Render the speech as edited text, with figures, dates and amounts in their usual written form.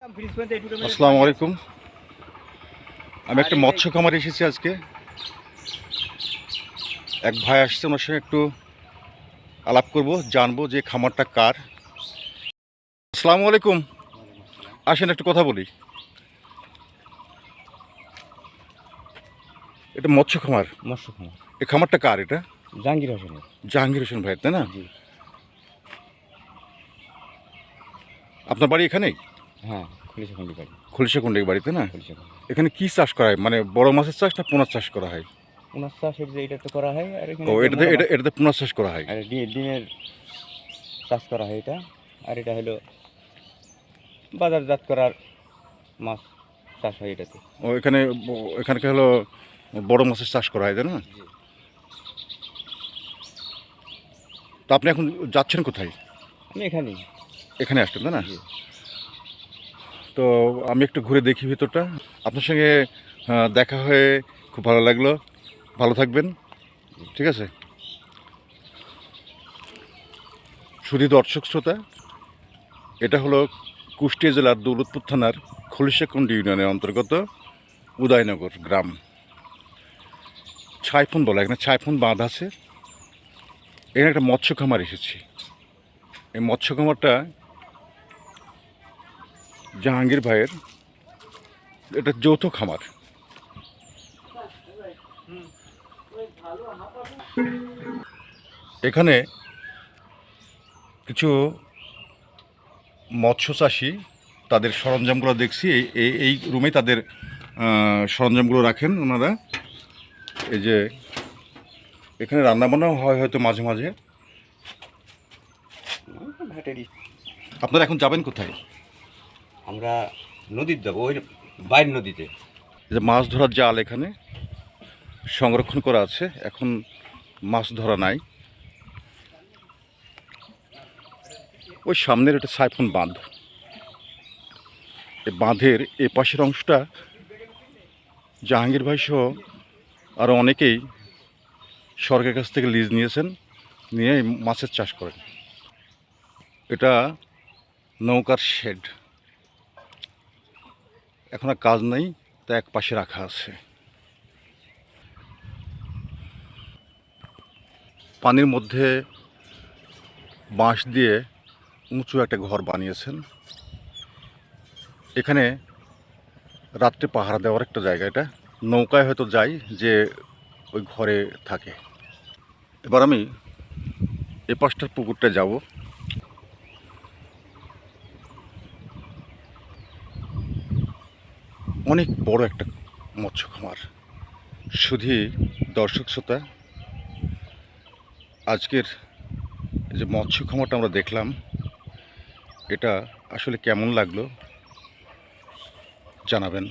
আসসালামু আলাইকুম। আমি একটা মৎস্য খামারে এসেছি আজকে। এক ভাই আসছে, ওনার সঙ্গে একটু আলাপ করব, জানবো যে খামারটা কার। আসসালামু আলাইকুম। আসেন একটু কথা বলি। এটা মৎস্য খামার। মৎস্য খামার এই খামারটা কার? এটা জাহাঙ্গীর হোসেনের। জাহাঙ্গীর হোসেন ভাই, তাই না? জি। আপনার বাড়ি এখানেই? হ্যাঁ, খুলিশাখন্ডি বাড়ি। খুলশাকুণ্ডী বাড়িতে না? খুলিশাখন্ডি। এখানে কি চাষ করা হয়, মানে বড় মাছের চাষ না পোনা চাষ করা হয়? পোনার চাষের যে এটাতে করা হয়, আর এখানে ও, যে এটাতে মোটা এটাতে পোনা চাষ করা হয়। আর ডিমের চাষ করা হয় এটা। আর এটা হলো বাজারজাত করার মাছ চাষ হয় এটাতে। ও, এখানে হলো বড় মাছের চাষ করা হয়, তাই না? জি। তো আপনি এখন যাচ্ছেন কোথায়? আমি এখানেই। এখানে আসছেন, তাই না? জি। তো আমি একটু ঘুরে দেখি ভিতরটা। আপনার সঙ্গে দেখা হয়ে খুব ভালো লাগলো। ভালো থাকবেন, ঠিক আছে? শুধু দর্শক শ্রোতা, এটা হলো কুষ্টিয়া জেলার দৌলতপুর থানার খলিশাকুণ্ডী ইউনিয়নের অন্তর্গত উদয়নগর গ্রাম। ছাইফুন বলা, এখানে ছাইফুন বাঁধ আছে। এখানে একটা মৎস্য খামার এসেছি। এই মৎস্য খামারটা জাহাঙ্গীর ভাইয়ের, এটা যৌথ খামার। এখানে কিছু মৎস্য চাষি তাদের সরঞ্জামগুলো দেখছি, এই রুমে তাদের সরঞ্জামগুলো রাখেন ওনারা। এই যে এখানে রান্নাবান্নাও হয় হয়তো মাঝে মাঝে। ঘাটেরই। আপনারা এখন যাবেন কোথায়? আমরা নদীর যাবো, ওই বাইরের নদীতে। এই যে মাছ ধরার জাল এখানে সংরক্ষণ করা আছে, এখন মাছ ধরা নাই। ওই সামনের এটা সাইফুন বাঁধ। এই বাঁধের এ পাশের অংশটা জাহাঙ্গীর ভাই সহ আরও অনেকেই সরকারের কাছ থেকে লিজ নিয়েছেন, নিয়ে মাছের চাষ করেন। এটা নৌকার শেড, এখন আর কাজ নেই, তা এক পাশে রাখা আছে। পানির মধ্যে বাঁশ দিয়ে উঁচু একটা ঘর বানিয়েছেন। এখানে রাত্রে পাহারা দেওয়ার একটা জায়গা। এটা নৌকায় হয়তো যাই যে ওই ঘরে থাকে। এবার আমি এ পাশটার পুকুরটা যাব। অনেক বড় একটা মৎস্য খামার। শুধু দর্শক শ্রোতা, আজকের যে মৎস্য খামারটা আমরা দেখলাম, এটা আসলে কেমন লাগলো জানাবেন।